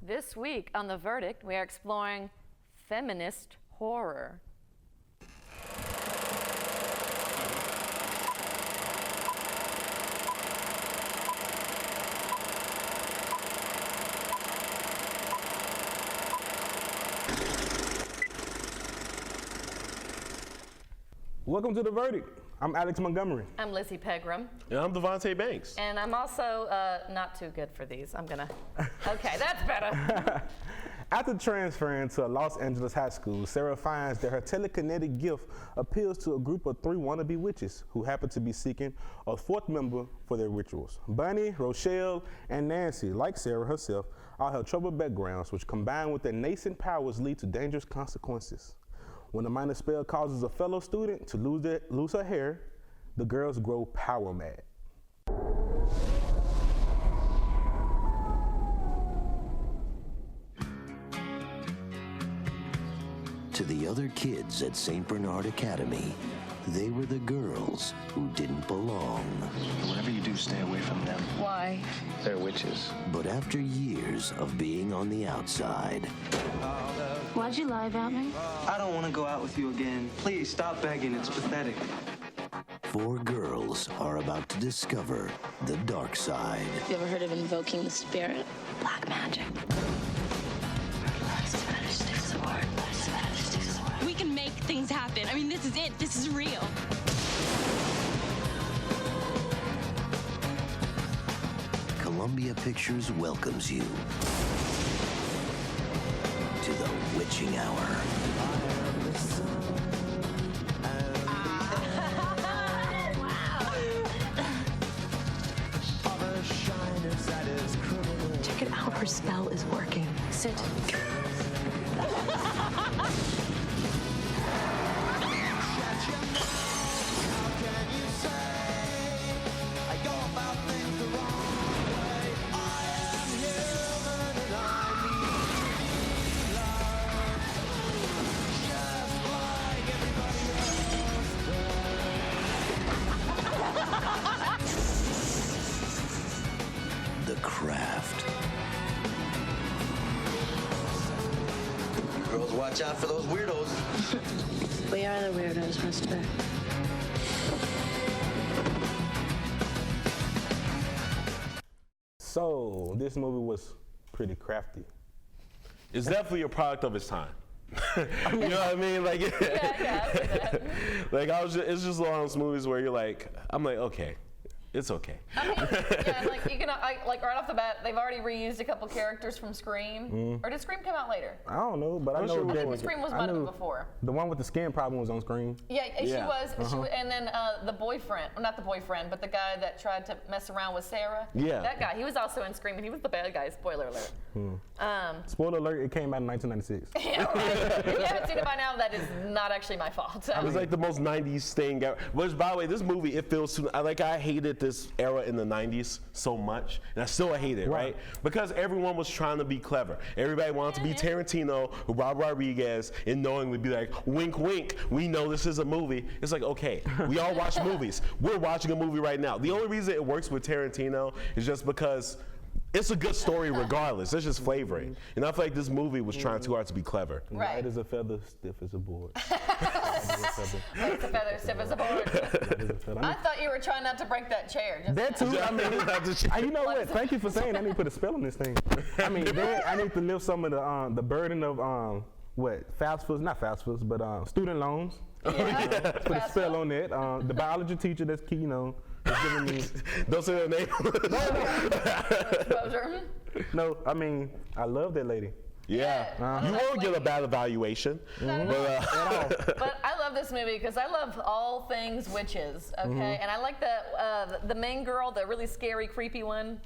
This week on The Verdict, we are exploring feminist horror. Welcome to The Verdict. I'm Alex Montgomery. I'm Lizzy Pegram. And I'm D'Vontay Banks. And I'm also not too good for these. Okay, that's better. After transferring to a Los Angeles high school, Sarah finds that her telekinetic gift appeals to a group of 3 wannabe witches who happen to be seeking a 4th member for their rituals. Bunny, Rochelle, and Nancy, like Sarah herself, all have troubled backgrounds which combined with their nascent powers lead to dangerous consequences. When a minor spell causes a fellow student to lose her hair, the girls grow power mad. To the other kids at St. Bernard Academy, they were the girls who didn't belong. Whatever you do, stay away from them. Why? They're witches. But after years of being on the outside, Why'd you lie about me? I don't want to go out with you again. Please, stop begging. It's pathetic. 4 girls are about to discover the dark side. You ever heard of invoking the spirit? Black magic. We can make things happen. I mean, this is it. This is real. Columbia Pictures welcomes you to the witching hour. Check it out. Her spell is working. Sit. The Craft. Girls, watch out for those weirdos. We are the weirdos, mister. So, this movie was pretty crafty. It's definitely a product of its time. You know what I mean? Like, Yeah. like it's just one of those movies where you're like, I'm like, okay, it's okay. I mean, yeah, like you can like right off the bat, they've already reused a couple characters from Scream. Or did Scream come out later? I don't know, but I know sure that I think Scream was I one of knew them before. The one with the skin problem was on Scream. Yeah, she Yeah. was. She was, and then the boyfriend, well, not the boyfriend, but the guy that tried to mess around with Sarah. Yeah. That guy. He was also in Scream, and he was the bad guy. Spoiler alert. Spoiler alert, it came out in 1996. Yeah, right. If you haven't seen it by now, that is not actually my fault. It was like the most 90s thing ever. Which, by the way, this movie, it feels too, I hated this era in the 90s so much, and I still hate it, right? Because everyone was trying to be clever. Everybody wanted to be Tarantino or Robert Rodriguez and knowingly be like, wink, wink, we know this is a movie. It's like, okay, we all watch movies. We're watching a movie right now. The only reason it works with Tarantino is just because it's a good story regardless. It's just flavoring. And I feel like this movie was trying too hard to be clever. Right. Light as a feather, stiff as a board. Like it's a feather, stiff as a board. I thought you were trying not to break that chair. That too. I mean, you know what? Thank you for saying. I need to put a spell on this thing. I mean, I need to lift some of the burden of not FAFSAs, but student loans. Yeah. Put a spell on that. The biology teacher that's key, is giving me. Don't say her name. Exposure. No, I mean, I love that lady. Yeah. You won't get a bad evaluation. But I love this movie because I love all things witches, okay? And I like the main girl, the really scary, creepy one.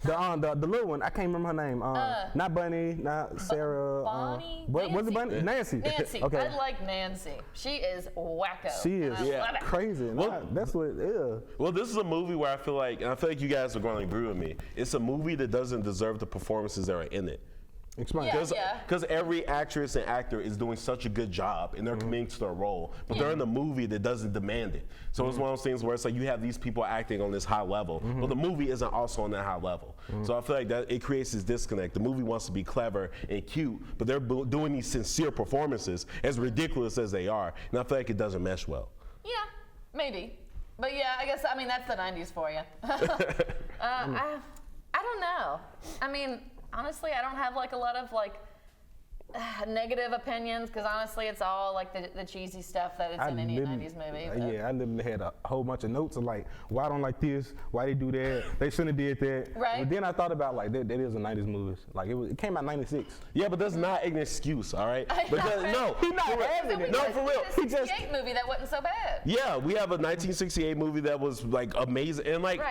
The little one, I can't remember her name. Not Bunny, not Sarah. Bonnie? What was it, Bunny? Nancy. Nancy. Okay. I like Nancy. She is wacko. She is crazy. That's what. Yeah. Well, this is a movie where I feel like you guys are going to agree with me. It's a movie that doesn't deserve the performances that are in it. Explain. Because every actress and actor is doing such a good job and they're committing to their role, but they're in a movie that doesn't demand it. So it's one of those things where it's like you have these people acting on this high level, but the movie isn't also on that high level. So I feel like that it creates this disconnect. The movie wants to be clever and cute, but they're doing these sincere performances, as ridiculous as they are, and I feel like it doesn't mesh well. Yeah, maybe. But yeah, I guess, I mean, that's the 90s for you. I don't know. I mean, honestly, I don't have like a lot of like negative opinions because honestly, it's all like the cheesy stuff that is in any 90s movie. Yeah, I literally had a whole bunch of notes of like, why I don't like this, why they do that, they shouldn't have did that. Right. But then I thought about like that is a 90s movie. Like it came out in 96. Yeah, but that's not an excuse, all right? Because no, he's not having it. No, for real. He just a 68 movie that wasn't so bad. Yeah, we have a 1968 movie that was like amazing, and like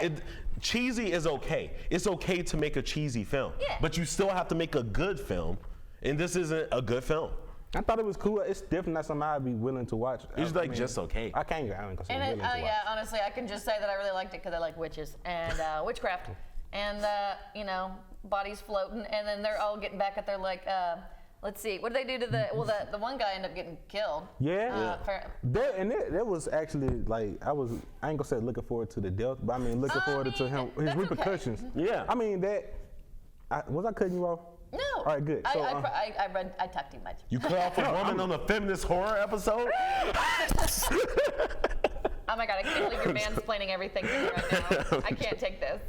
cheesy is okay. It's okay to make a cheesy film, but you still have to make a good film. And this isn't a good film. I thought it was cool. It's definitely not something I'd be willing to watch. It's like just okay. I can't consider willing to watch. Yeah, honestly, I can just say that I really liked it because I like witches and witchcraft, and you know, bodies floating, and then they're all getting back at their like. Let's see, what did they do to the? Well, the one guy ended up getting killed. That was actually like I ain't gonna say looking forward to the death, but I mean looking forward to him his repercussions. Okay. Yeah. I mean was I cutting you off? No. All right, good. So, I talked too much. You cut off a woman on the Feminist Horror episode? Oh my God, I can't believe you're mansplaining everything to me right now. I can't take this.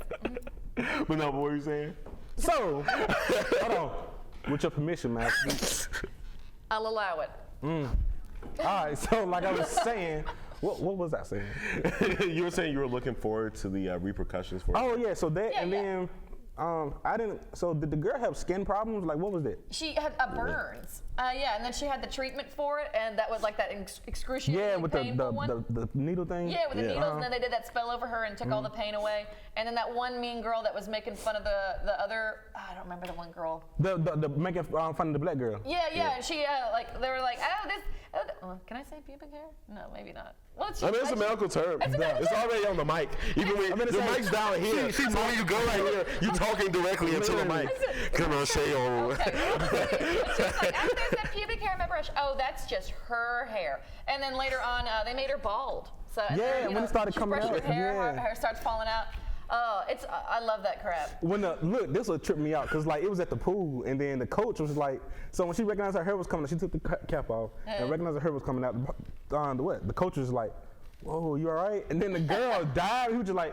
But no, what were you saying? So, hold on. With your permission, man. I'll allow it. All right, so like I was saying, what was I saying? You were saying you were looking forward to the repercussions for it. Oh yeah, so that then I didn't. So did the girl have skin problems? Like what was that? She had burns. Yeah, and then she had the treatment for it, and that was like that excruciatingly painful one. the needle thing. Yeah, with the needles, and then they did that spell over her and took all the pain away. And then that one mean girl that was making fun of the other. I don't remember the one girl. The making fun of the black girl. Yeah. And she like they were like, oh this. Can I say pubic hair? No, maybe not. Well, I mean, it's a medical term. It's already on the mic. Even when the mic's down here, so when you go right here, you're talking directly into the mic. Come on, say okay. It's just like, after they said pubic hair in my brush, oh, that's just her hair. And then later on, they made her bald. So when it started coming out, her hair starts falling out. Oh, I love that crap. Look, this will trip me out because like it was at the pool and then the coach was like, so when she recognized her hair was coming out, she took the cap off and recognized her hair was coming out. The coach was like, "Whoa, you all right?" And then the girl died. He was just like,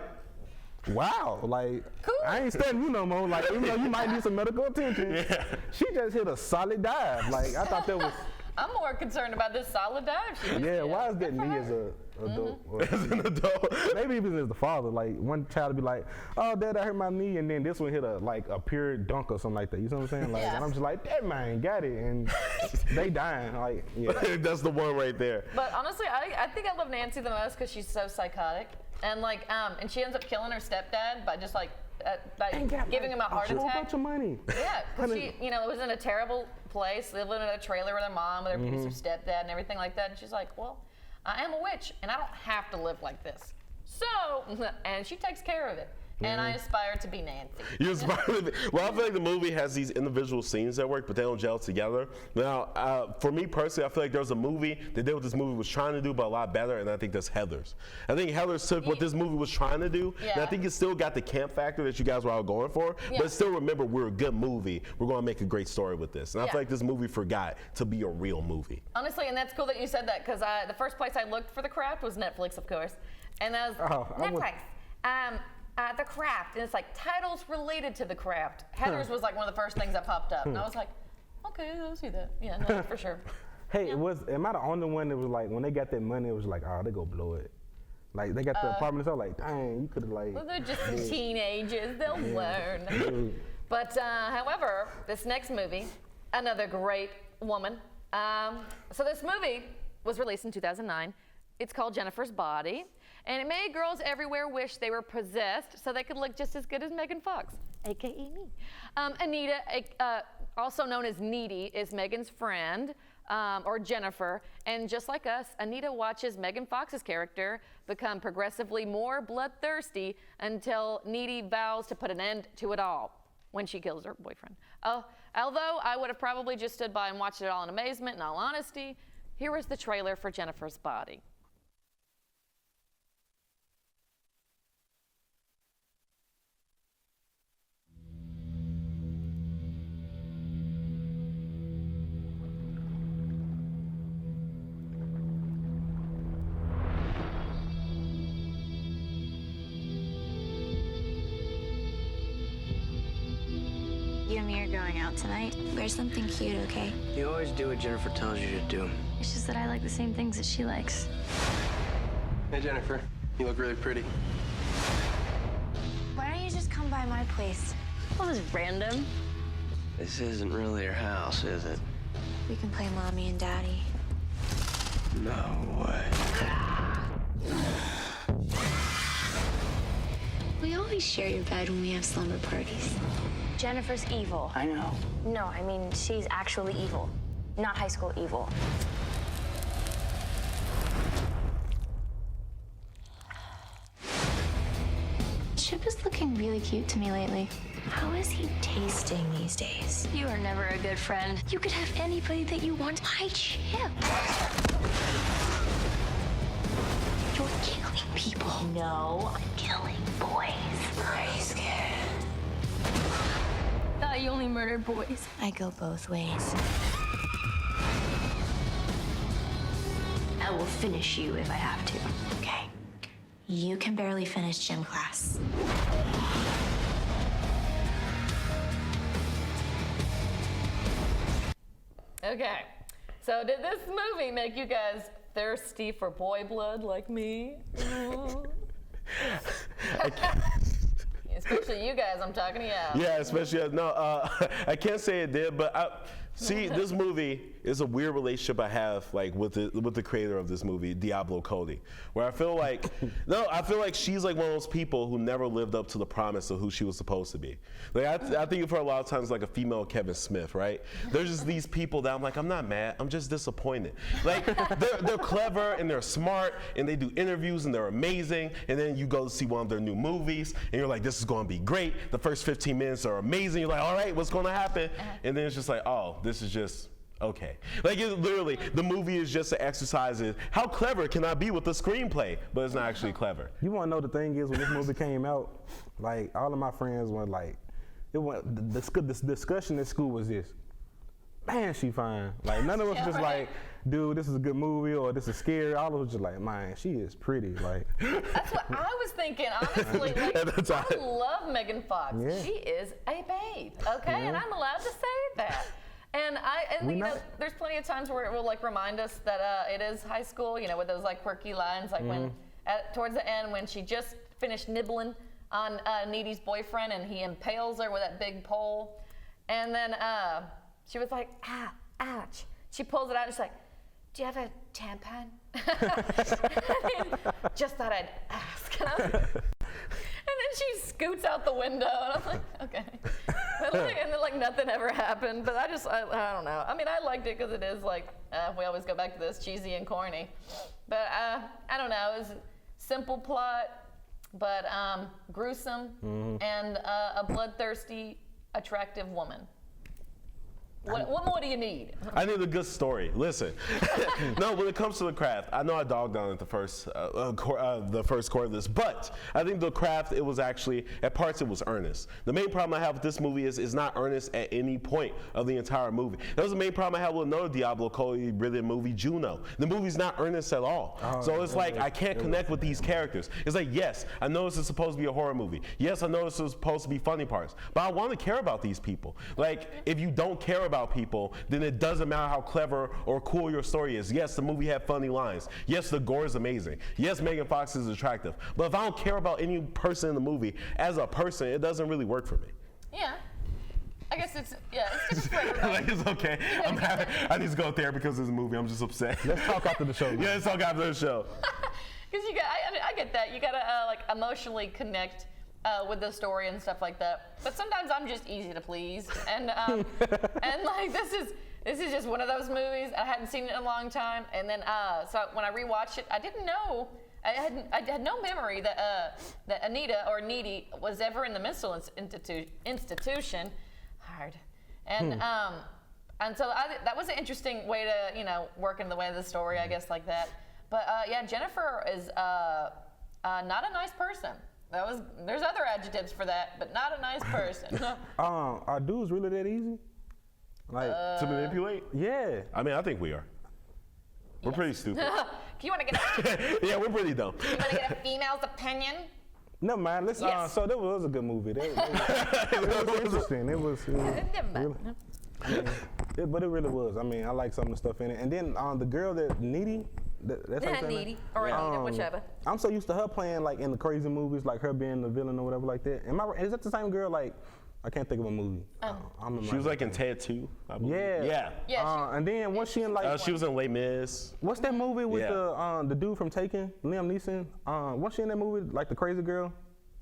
"Wow, like cool. I ain't studying you no more. Like even though you might need some medical attention, she just hit a solid dive. Like I thought that was." I'm more concerned about this solid dive. Why is that me as a adult? As an adult. Maybe even as the father. Like one child would be like, "Oh, Dad, I hurt my knee," and then this one hit a pure dunk or something like that. You know what I'm saying? Like, and I'm just like, "That man got it," and they dying. Like, that's the one right there. But honestly, I think I love Nancy the most because she's so psychotic, and like, and she ends up killing her stepdad by just like. By giving him a heart attack. A bunch of money. Yeah, because she, was in a terrible place, living in a trailer with her mom, with her abusive stepdad, and everything like that. And she's like, "Well, I am a witch, and I don't have to live like this." So, and she takes care of it. And I aspire to be Nancy. You aspire to be. Well, I feel like the movie has these individual scenes that work, but they don't gel together. Now, for me personally, I feel like there's a movie that did what this movie was trying to do, but a lot better, and I think that's Heathers. I think Heathers took what this movie was trying to do, and I think it still got the camp factor that you guys were all going for, but still remember, we're a good movie. We're going to make a great story with this. And I feel like this movie forgot to be a real movie. Honestly, and that's cool that you said that, because the first place I looked for The Craft was Netflix, of course. And I was Netflix. The Craft, and it's like titles related to The Craft. Heathers was like one of the first things that popped up, and I was like, okay, I'll see that. Yeah, no, for sure. Hey, am I the only one that was like, when they got that money, it was like, oh, they go blow it. Like they got the apartment, so like, dang, you could have like. Well, they're just teenagers; they'll learn. But however, this next movie, another great woman. So this movie was released in 2009. It's called Jennifer's Body. And it made girls everywhere wish they were possessed so they could look just as good as Megan Fox, a.k.a. me. Anita, also known as Needy, is Megan's friend, or Jennifer. And just like us, Anita watches Megan Fox's character become progressively more bloodthirsty until Needy vows to put an end to it all. when she kills her boyfriend. Although I would have probably just stood by and watched it all in amazement, in all honesty, here is the trailer for Jennifer's Body. You and me are going out tonight. Wear something cute, okay? You always do what Jennifer tells you to do. It's just that I like the same things that she likes. Hey, Jennifer. You look really pretty. Why don't you just come by my place? Well, this is random. This isn't really your house, is it? We can play mommy and daddy. No way. We always share your bed when we have slumber parties. Jennifer's evil. I know. No, I mean, she's actually evil, not high school evil. Chip is looking really cute to me lately. How is he tasting these days? You are never a good friend. You could have anybody that you want. Hi, Chip. You're killing people. No. I'm killing boys. Are you scared? Thought you only murdered boys. I go both ways. I will finish you if I have to. Okay. You can barely finish gym class. Okay, so did this movie make you guys thirsty for boy blood like me? Especially you guys, I'm talking to you. Yeah, especially, no, I can't say it did, but see, this movie is a weird relationship I have like with the creator of this movie, Diablo Cody, where I feel like, I feel like she's like one of those people who never lived up to the promise of who she was supposed to be. Like I think of her a lot of times like a female Kevin Smith, right? There's just these people that I'm like, I'm not mad, I'm just disappointed. Like they're clever and they're smart and they do interviews and they're amazing, and then you go to see one of their new movies and you're like, this is going to be great. The first 15 minutes are amazing. You're like, all right, what's going to happen? And then it's just like, oh, this is just okay. Like it literally, the movie is just an exercise in how clever can I be with the screenplay, but it's not actually clever. You want to know the thing is, when this movie came out, like all of my friends were like, the discussion at school was this, man, she fine. Like none of us just like, dude, this is a good movie or this is scary. All of us just like, man, she is pretty. Like That's what I was thinking, honestly. Like, I love Megan Fox. Yeah. She is a babe, okay? And I'm allowed to say that. And you know, there's plenty of times where it will like remind us that it is high school, you know, with those like quirky lines, like when towards the end when she just finished nibbling on Needy's boyfriend and he impales her with that big pole, and then she was like, ah, ouch. She pulls it out and she's like, do you have a tampon? Just thought I'd ask. And then she scoots out the window, and I'm like, okay. And then like nothing ever happened, but I don't know. I mean, I liked it because it is like, we always go back to this, cheesy and corny. But I don't know, it was a simple plot, but gruesome, and a bloodthirsty, attractive woman. What more do you need? I need a good story. Listen, no, when it comes to the craft, I know I dogged on it the first quarter of this, but I think the craft, it was actually, at parts it was earnest. The main problem I have with this movie is it's not earnest at any point of the entire movie. That was the main problem I have with another Diablo Cody brilliant movie, Juno. The movie's not earnest at all. So it's like, I can't connect with these characters. It's like, yes, I know this is supposed to be a horror movie. Yes, I know this is supposed to be funny parts, but I want to care about these people. Like, if you don't care about people, then it doesn't matter how clever or cool your story is. Yes, the movie had funny lines. Yes, the gore is amazing. Yes, Megan Fox is attractive. But if I don't care about any person in the movie as a person, it doesn't really work for me. Yeah. I guess it's different for everybody. Like, it's okay. I need to go to therapy because of this movie. I'm just upset. Let's talk after the show. Yeah, let's talk after the show. Because I get that. You gotta like emotionally connect with the story and stuff like that. But sometimes I'm just easy to please, and and like this is just one of those movies. I hadn't seen it in a long time, and then so when I rewatched it, I didn't know I had no memory that that Anita or Needy was ever in the mental institution. Hard. And so that was an interesting way to work in the way of the story, I guess, like that. But yeah, Jennifer is not a nice person. There's other adjectives for that, but not a nice person. Are dudes really that easy? Like to manipulate? Yeah. I mean, I think we are. We're pretty stupid. You want to get Yeah, we're pretty dumb. You want to get a female's opinion? No, man. Listen. Yes. So that was a good movie. It was interesting. It was really, but it really was. I mean, I like some of the stuff in it. And then the girl that Needy. That's her name? Needy or Anita, whichever. I'm so used to her playing like in the crazy movies, like her being the villain or whatever like that. Is that the same girl? Like, I can't think of a movie. She was like in Ted 2, I believe. Yeah. Yeah. And then once she in like, She was in Les Mis. what's that movie with the dude from Taken, Liam Neeson? What's she in that movie? Like the crazy girl?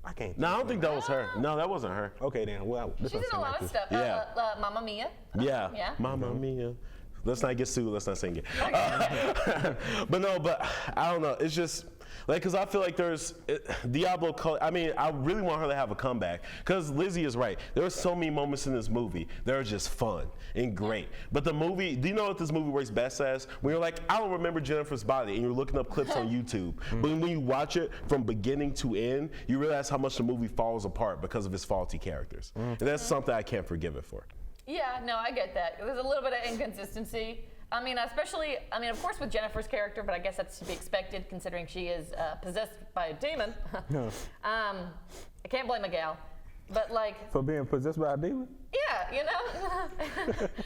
I can't. No, I don't think that was her. No, that wasn't her. Okay then. Well, this She's in a lot of stuff. Yeah. Mamma Mia. Yeah. Yeah. Mamma Mia. Let's not get sued. Let's not sing it. But I don't know. It's just like, cause I feel like there's Diablo. I mean, I really want her to have a comeback. Cause Lizzy is right. There are so many moments in this movie that are just fun and great. But the movie, do you know what this movie works best as? When you're like, I don't remember Jennifer's body, and you're looking up clips on YouTube. But when you watch it from beginning to end, you realize how much the movie falls apart because of its faulty characters. And that's something I can't forgive it for. Yeah, no, I get that. There's a little bit of inconsistency. I mean, of course with Jennifer's character, but I guess that's to be expected considering she is possessed by a demon. I can't blame a gal, but like. For being possessed by a demon? Yeah,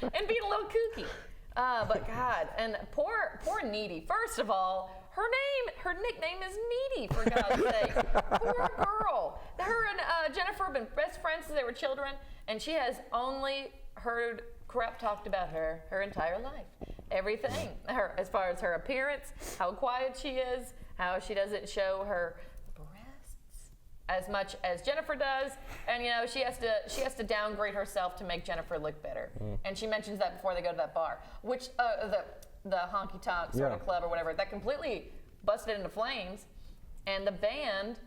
and being a little kooky. But God, and poor Needy. First of all, her nickname is Needy, for God's sake. Poor girl. Her and Jennifer have been best friends since they were children, and she has only heard crap talked about her entire life. Everything. As far as her appearance, how quiet she is, how she doesn't show her breasts as much as Jennifer does, and she has to downgrade herself to make Jennifer look better. And she mentions that before they go to that bar, which the honky tonk sort of club or whatever, that completely busted into flames. And the band,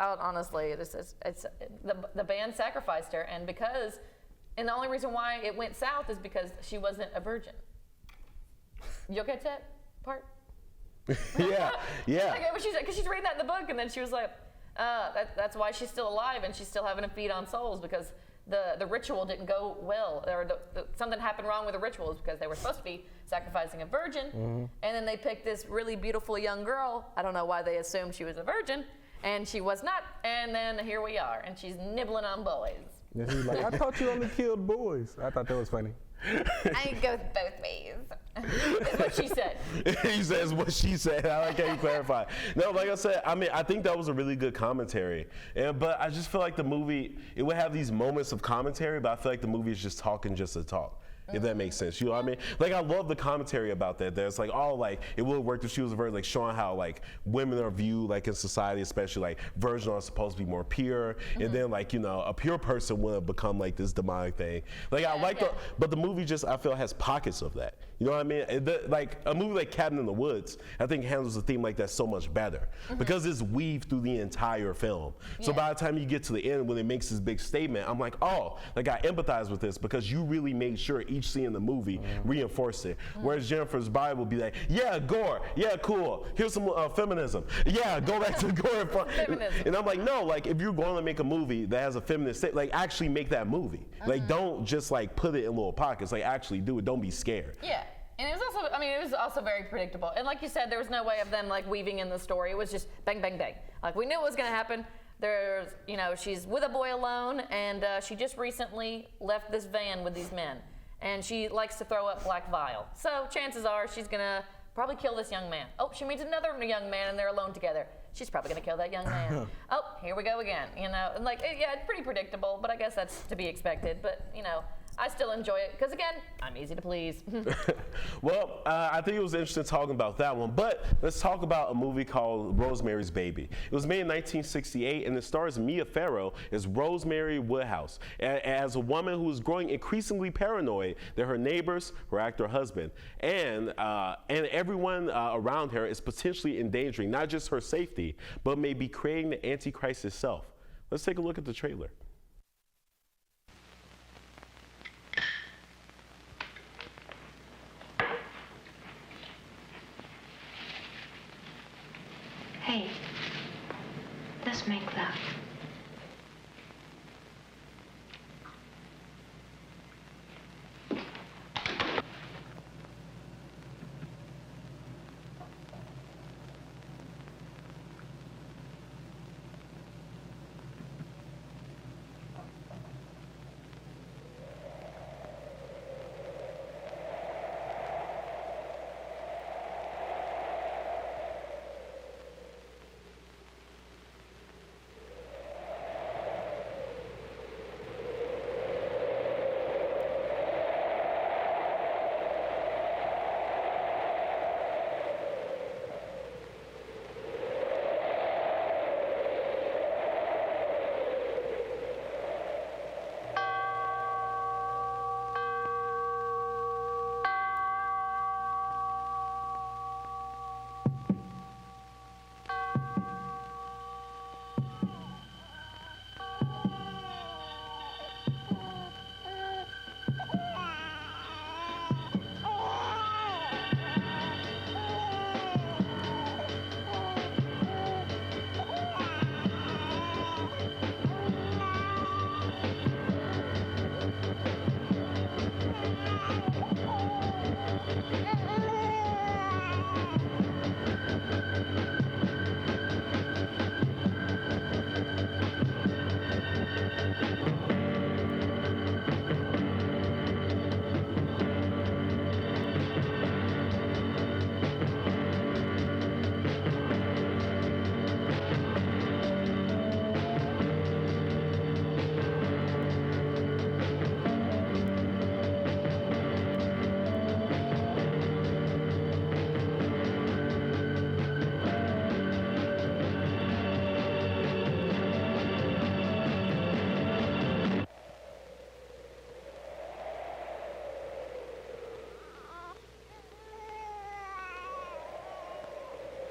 honestly, it's the band sacrificed her, and the only reason why it went south is because she wasn't a virgin. You catch that part? Yeah. Because she's reading that in the book, and then she was like, that's why she's still alive and she's still having to feed on souls, because the ritual didn't go well. Something happened wrong with the rituals because they were supposed to be sacrificing a virgin, and then they picked this really beautiful young girl. I don't know why they assumed she was a virgin, and she was not. And then here we are, and she's nibbling on boys. And she's like, I thought you only killed boys. I thought that was funny. I goes both ways. Is what she said. He says what she said. I like how you clarify. No, like I said, I mean, I think that was a really good commentary. But I just feel like the movie, it would have these moments of commentary, but I feel like the movie is just talking just to talk. If that makes sense, you know what I mean? Like, I love the commentary about that. There's like, it would have worked if she was a virgin, like showing how like women are viewed like in society, especially like virgins are supposed to be more pure, and then like a pure person would have become like this demonic thing. Like but the movie just, I feel, has pockets of that. You know what I mean? Like a movie like Cabin in the Woods, I think handles a theme like that so much better because it's weaved through the entire film. So by the time you get to the end, when it makes this big statement, I'm like, oh, like I empathize with this because you really made sure each scene in the movie reinforced it. Whereas Jennifer's Bible would be like, yeah, gore, yeah, cool. Here's some feminism. Yeah, go back to the gore. And I'm like, no, like if you're going to make a movie that has a feminist state, like actually make that movie. Like don't just like put it in little pockets. Like actually do it. Don't be scared. Yeah. And it was also very predictable. And like you said, there was no way of them like weaving in the story. It was just bang, bang, bang. Like we knew it was going to happen. There's, she's with a boy alone, and she just recently left this van with these men. And she likes to throw up black vial. So chances are she's going to probably kill this young man. Oh, she meets another young man, and they're alone together. She's probably going to kill that young man. Oh, here we go again. And like, it's pretty predictable, but I guess that's to be expected. But, I still enjoy it because, again, I'm easy to please. Well, I think it was interesting talking about that one, but let's talk about a movie called Rosemary's Baby. It was made in 1968, and it stars Mia Farrow as Rosemary Woodhouse, as a woman who is growing increasingly paranoid that her neighbors, her actor husband, and everyone around her is potentially endangering not just her safety, but may be creating the Antichrist itself. Let's take a look at the trailer. Hey, let's make love.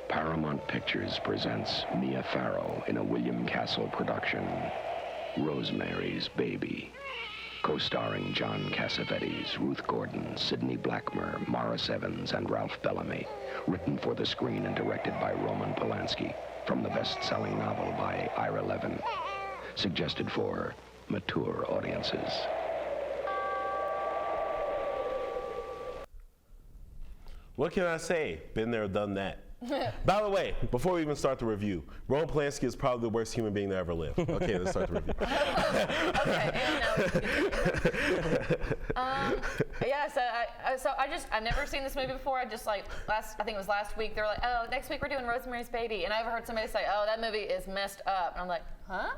Paramount Pictures presents Mia Farrow in a William Castle production, Rosemary's Baby. Co-starring John Cassavetes, Ruth Gordon, Sidney Blackmer, Morris Evans, and Ralph Bellamy. Written for the screen and directed by Roman Polanski. From the best-selling novel by Ira Levin. Suggested for mature audiences. What can I say? Been there, done that. By the way, before we even start the review, Roman Polanski is probably the worst human being that ever lived. Okay, let's start the review. I've never seen this movie before. I think it was last week, they were like, oh, next week we're doing Rosemary's Baby. And I ever heard somebody say, oh, that movie is messed up. And I'm like, huh?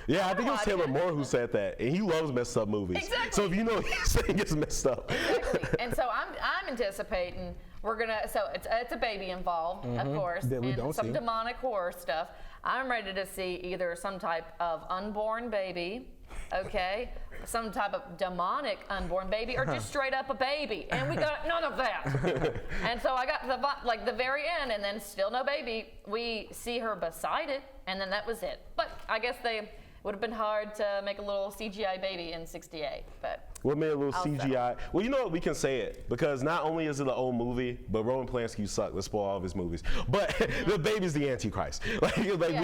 Yeah, I think it was Taylor Moore who said that. And he loves messed up movies. Exactly. So if you know he's saying it's messed up. Exactly. And so I'm anticipating it's a baby involved, of course, that we and don't some see. demonic horror stuff. I'm ready to see either some type of unborn baby, okay, some type of demonic unborn baby, or just straight up a baby, and we got none of that. And so I got to the very end, and then still no baby. We see her beside it, and then that was it. But I guess they would have been hard to make a little CGI baby in '68, but. What made a little CGI? Well, you know what? We can say it because not only is it an old movie, but Roman Polanski sucked. Let's spoil all of his movies. But the baby's the Antichrist. We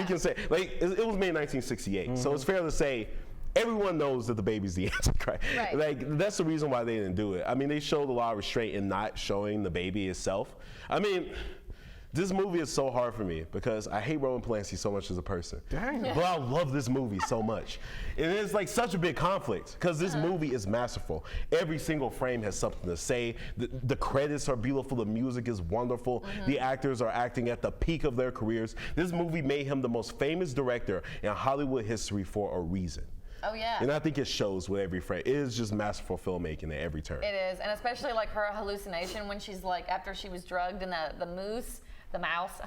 can say it was made in 1968, so it's fair to say everyone knows that the baby's the Antichrist. Right. That's the reason why they didn't do it. I mean, they showed a lot of restraint in not showing the baby itself. I mean. This movie is so hard for me because I hate Roman Polanski so much as a person. Dang. But I love this movie so much. And it's like such a big conflict because this movie is masterful. Every single frame has something to say. The credits are beautiful. The music is wonderful. The actors are acting at the peak of their careers. This movie made him the most famous director in Hollywood history for a reason. Oh, yeah. And I think it shows with every frame. It is just masterful filmmaking at every turn. It is, and especially like her hallucination when she's like, after she was drugged and the mouse,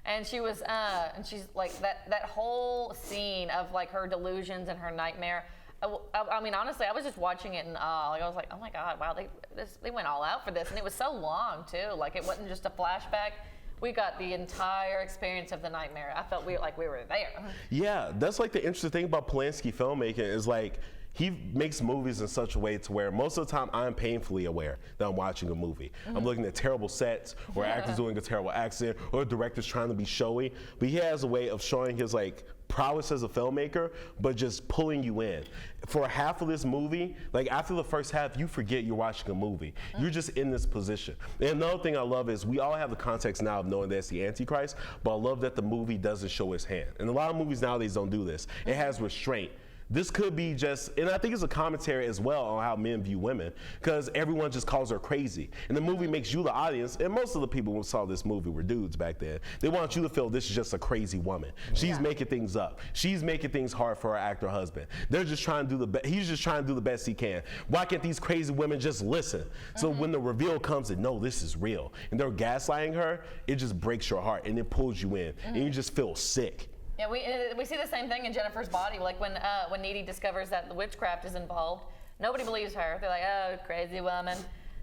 and she was, and she's like, that whole scene of like her delusions and her nightmare. I mean, honestly, I was just watching it and like I was like, oh my God, wow, they went all out for this, and it was so long too. Like it wasn't just a flashback. We got the entire experience of the nightmare. I felt we were there. Yeah, that's like the interesting thing about Polanski filmmaking is like he makes movies in such a way to where most of the time I'm painfully aware that I'm watching a movie. I'm looking at terrible sets or actors doing a terrible accent or directors trying to be showy. But he has a way of showing his like prowess as a filmmaker, but just pulling you in. For half of this movie, like after the first half, you forget you're watching a movie. You're just in this position. And another thing I love is we all have the context now of knowing that's the Antichrist, but I love that the movie doesn't show his hand. And a lot of movies nowadays don't do this. It has restraint. This could be just, and I think it's a commentary as well on how men view women, because everyone just calls her crazy. And the movie makes you the audience, and most of the people who saw this movie were dudes back then. They want you to feel this is just a crazy woman. She's making things up. She's making things hard for her actor husband. They're just trying to do the best. He's just trying to do the best he can. Why can't these crazy women just listen? So when the reveal comes and no, this is real, and they're gaslighting her, it just breaks your heart and it pulls you in, and you just feel sick. Yeah, we see the same thing in Jennifer's Body. Like when Needy discovers that the witchcraft is involved, nobody believes her. They're like, oh, crazy woman.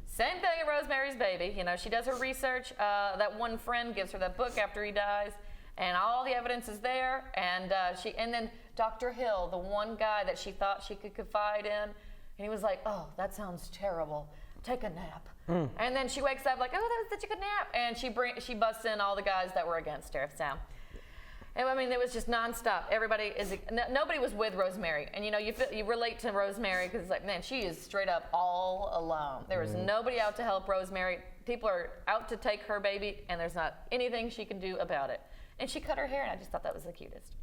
Same thing in Rosemary's Baby. You know, she does her research. That one friend gives her that book after he dies, and all the evidence is there. And then Dr. Hill, the one guy that she thought she could confide in, and he was like, oh, that sounds terrible. Take a nap. And then she wakes up like, oh, that was such a good nap, and she busts in all the guys that were against her. So. I mean, it was just nonstop. Nobody was with Rosemary, and you know, you relate to Rosemary because it's like, man, she is straight up all alone. There was nobody out to help Rosemary. People are out to take her baby, and there's not anything she can do about it. And she cut her hair, and I just thought that was the cutest.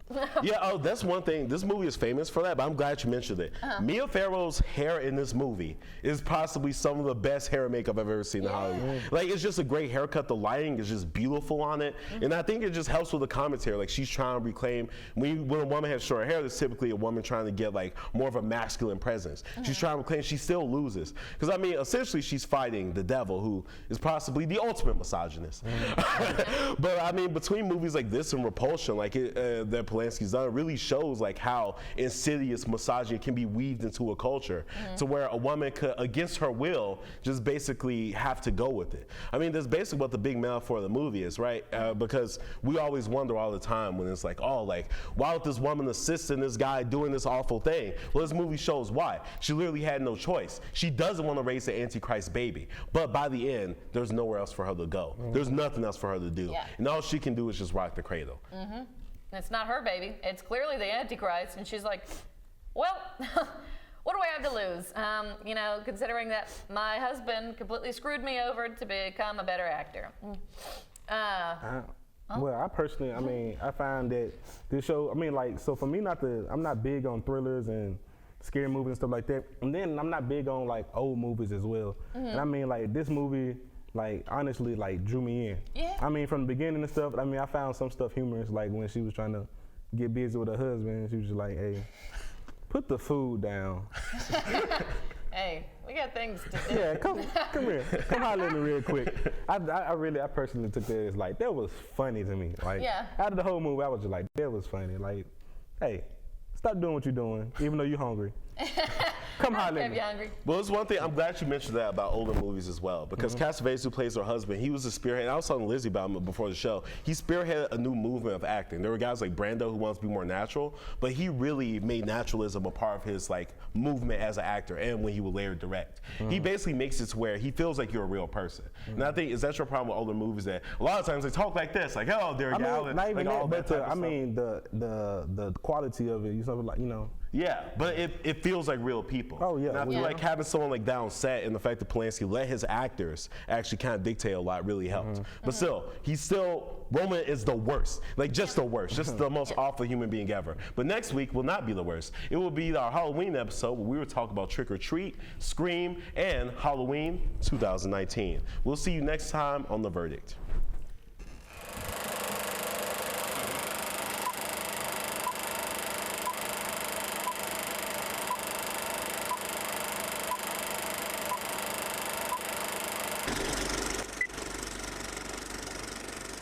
Yeah, that's one thing. This movie is famous for that, but I'm glad you mentioned it. Mia Farrow's hair in this movie is possibly some of the best hair makeup I've ever seen in Hollywood. Like, it's just a great haircut. The lighting is just beautiful on it. And I think it just helps with the commentary. Like, she's trying to reclaim, when a woman has short hair, there's typically a woman trying to get, like, more of a masculine presence. She's trying to reclaim, she still loses. Because, I mean, essentially, she's fighting the devil, who is possibly the ultimate misogynist. But, I mean, between movies like this and Repulsion, like, that Polanski's done, it really shows like how insidious misogyny can be weaved into a culture to where a woman could, against her will, just basically have to go with it. I mean, that's basically what the big metaphor of the movie is, right? Because we always wonder all the time when it's like, oh, like, why would this woman assist in this guy doing this awful thing? Well, this movie shows why. She literally had no choice. She doesn't want to raise the Antichrist baby, but by the end, there's nowhere else for her to go. There's nothing else for her to do. And all she can do is just rock the cradle. It's not her baby. It's clearly the Antichrist. And she's like, well, what do I have to lose? You know, considering that my husband completely screwed me over to become a better actor. Well, I personally, I mean, I find that this show, I mean, like, so for me, I'm not big on thrillers and scary movies and stuff like that. And then I'm not big on, like, old movies as well. And I mean, like, this movie, like, honestly, like, drew me in. I mean, from the beginning and stuff, I mean, I found some stuff humorous, like when she was trying to get busy with her husband, she was just like, hey, put the food down. Hey, we got things to do. Yeah, come here. Come holler at me real quick. I personally took that as like, that was funny to me. Like, out of the whole movie, I was just like, that was funny. Like, hey, stop doing what you're doing, even though you're hungry. Come holler at me. Hungry. Well, it's one thing, I'm glad you mentioned that about older movies as well, because Cassavetes, who plays her husband, he was a spearhead. I was telling Lizzy about him before the show. He spearheaded a new movement of acting. There were guys like Brando who wants to be more natural, but he really made naturalism a part of his like movement as an actor and when he would later direct. He basically makes it to where he feels like you're a real person. And I think, is that your problem with older movies, that a lot of times they talk like this, like, oh, they're Allen, not even like all that, that but I mean, the quality of it, something like, you know. Yeah, but it feels like real people. Oh, yeah. And I feel like having someone like down set, and the fact that Polanski let his actors actually kind of dictate a lot really helped. But still, Roman is the worst. Like, just the worst. Just the most awful human being ever. But next week will not be the worst. It will be our Halloween episode where we will talk about Trick or Treat, Scream, and Halloween 2019. We'll see you next time on The Verdict.